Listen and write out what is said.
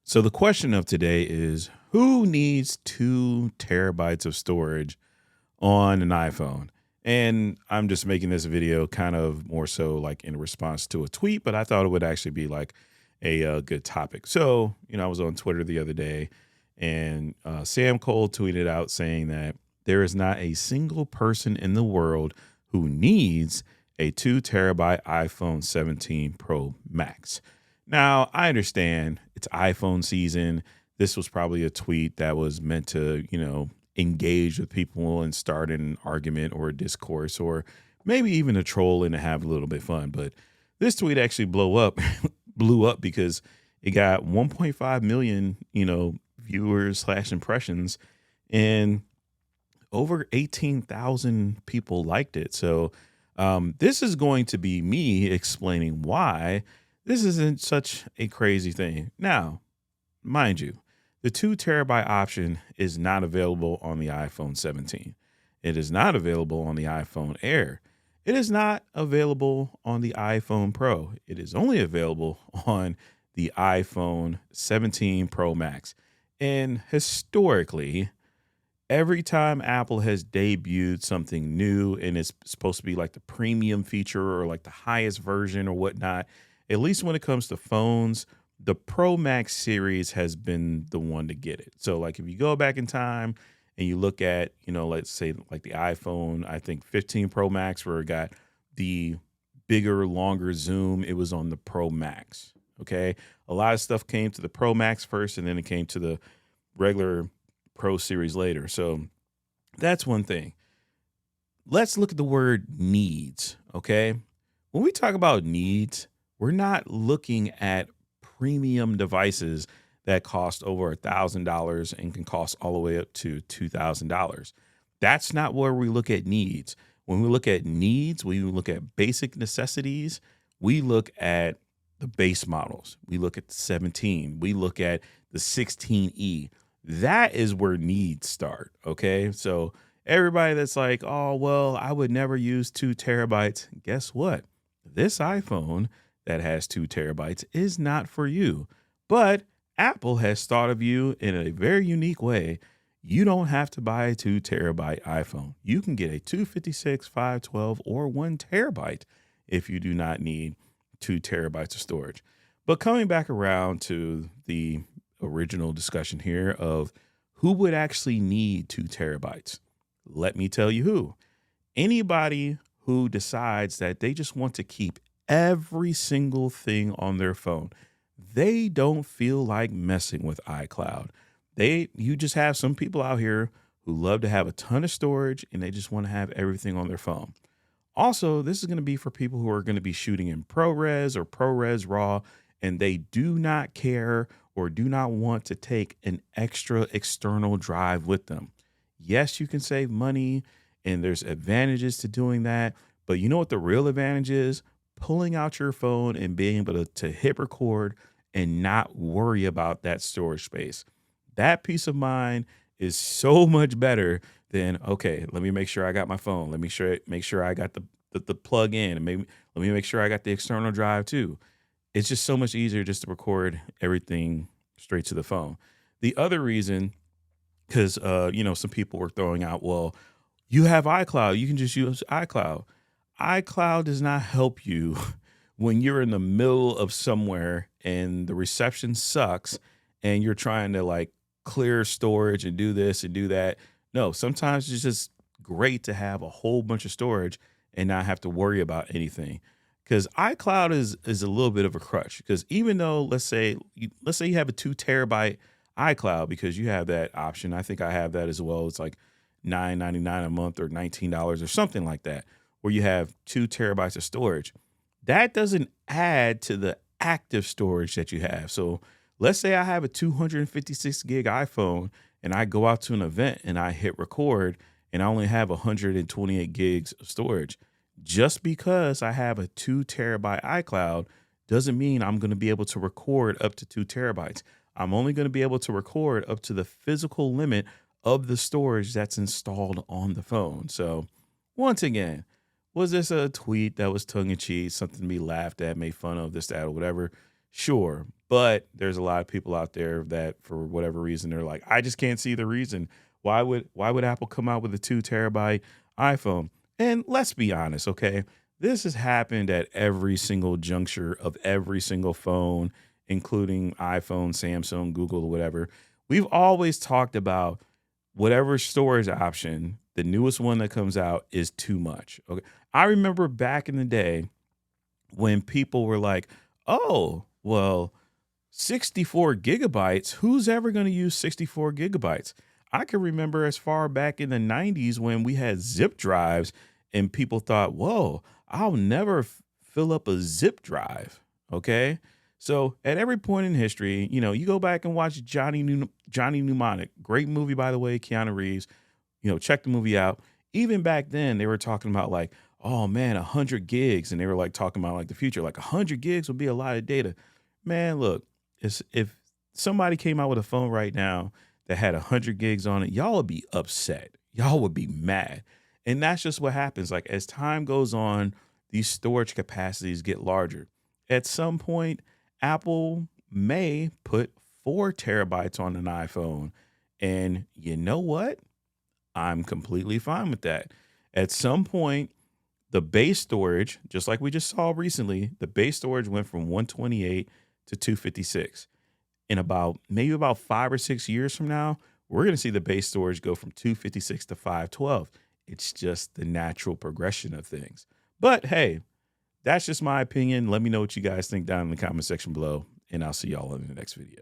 So the question of today is who needs 2 terabytes of storage on an iPhone? And I'm just making this video kind of more so like in response to a tweet, but I thought it would actually be like a good topic. So, I was on Twitter the other day and Sam Cole tweeted out saying that there is not a single person in the world who needs a 2 terabyte iPhone 17 Pro Max. Now, I understand it's iPhone season. This was probably a tweet that was meant to, engage with people and start an argument or a discourse or maybe even a troll and to have a little bit fun. But this tweet actually blew up because it got 1.5 million, viewers slash impressions and over 18,000 people liked it. So this is going to be me explaining why this isn't such a crazy thing. Now, mind you, the 2 terabyte option is not available on the iPhone 17. It is not available on the iPhone Air. It is not available on the iPhone Pro. It is only available on the iPhone 17 Pro Max. And historically, every time Apple has debuted something new and it's supposed to be like the premium feature or like the highest version or whatnot, at least when it comes to phones, the Pro Max series has been the one to get it. So like if you go back in time and you look at, let's say like the iPhone, I think 15 Pro Max where it got the bigger, longer zoom, it was on the Pro Max. Okay. A lot of stuff came to the Pro Max first and then it came to the regular Pro series later. So that's one thing. Let's look at the word needs. Okay. When we talk about needs, we're not looking at premium devices that cost over $1,000 and can cost all the way up to $2,000. That's not where we look at needs. When we look at needs, we look at basic necessities. We look at the base models. We look at the 17. We look at the 16E. That is where needs start. Okay. So everybody that's like, oh, well, I would never use 2 terabytes. Guess what? This iPhone that has 2 terabytes is not for you. But Apple has thought of you in a very unique way. You don't have to buy a 2 terabyte iPhone. You can get a 256, 512, or 1 terabyte if you do not need 2 terabytes of storage. But coming back around to the original discussion here of who would actually need 2 terabytes, let me tell you who. Anybody who decides that they just want to keep every single thing on their phone. They don't feel like messing with iCloud. You just have some people out here who love to have a ton of storage and they just want to have everything on their phone. Also, this is going to be for people who are going to be shooting in ProRes or ProRes RAW and they do not care or do not want to take an extra external drive with them. Yes, you can save money and there's advantages to doing that, but you know what the real advantage is? Pulling out your phone and being able to hit record and not worry about that storage space. That peace of mind is so much better than, okay, let me make sure I got my phone. Let me make sure I got the plug in and maybe let me make sure I got the external drive too. It's just so much easier just to record everything straight to the phone. The other reason, because, some people were throwing out, well, you have iCloud. You can just use iCloud. iCloud does not help you when you're in the middle of somewhere and the reception sucks and you're trying to like clear storage and do this and do that. No, sometimes it's just great to have a whole bunch of storage and not have to worry about anything. Because iCloud is a little bit of a crutch. Because even though let's say you have a 2 terabyte iCloud because you have that option. I think I have that as well. It's like $9.99 a month or $19 or something like that, where you have 2 terabytes of storage. That doesn't add to the active storage that you have. So let's say I have a 256 gig iPhone and I go out to an event and I hit record and I only have 128 gigs of storage. Just because I have a 2 terabyte iCloud doesn't mean I'm going to be able to record up to 2 terabytes. I'm only going to be able to record up to the physical limit of the storage that's installed on the phone. So once again, was this a tweet that was tongue in cheek, something to be laughed at, made fun of, this, that, or whatever? Sure. But there's a lot of people out there that for whatever reason they're like, I just can't see the reason. Why would Apple come out with a 2 terabyte iPhone? And let's be honest, okay? This has happened at every single juncture of every single phone, including iPhone, Samsung, Google, whatever. We've always talked about whatever storage option, the newest one that comes out is too much. Okay. I remember back in the day when people were like, oh, well, 64 gigabytes, who's ever going to use 64 gigabytes? I can remember as far back in the 90s when we had zip drives and people thought, whoa, I'll never fill up a zip drive. Okay. So at every point in history, you go back and watch Johnny Mnemonic, great movie, by the way, Keanu Reeves, check the movie out. Even back then, they were talking about like, oh man, 100 gigs. And they were like talking about like the future, like 100 gigs would be a lot of data. Man, look, if somebody came out with a phone right now that had 100 gigs on it, y'all would be upset. Y'all would be mad. And that's just what happens. Like as time goes on, these storage capacities get larger. At some point, Apple may put 4 terabytes on an iPhone. And you know what? I'm completely fine with that. At some point, the base storage, just like we just saw recently, the base storage went from 128 to 256. In maybe about 5 or 6 years from now, we're going to see the base storage go from 256 to 512. It's just the natural progression of things. But hey, that's just my opinion. Let me know what you guys think down in the comment section below, and I'll see y'all in the next video.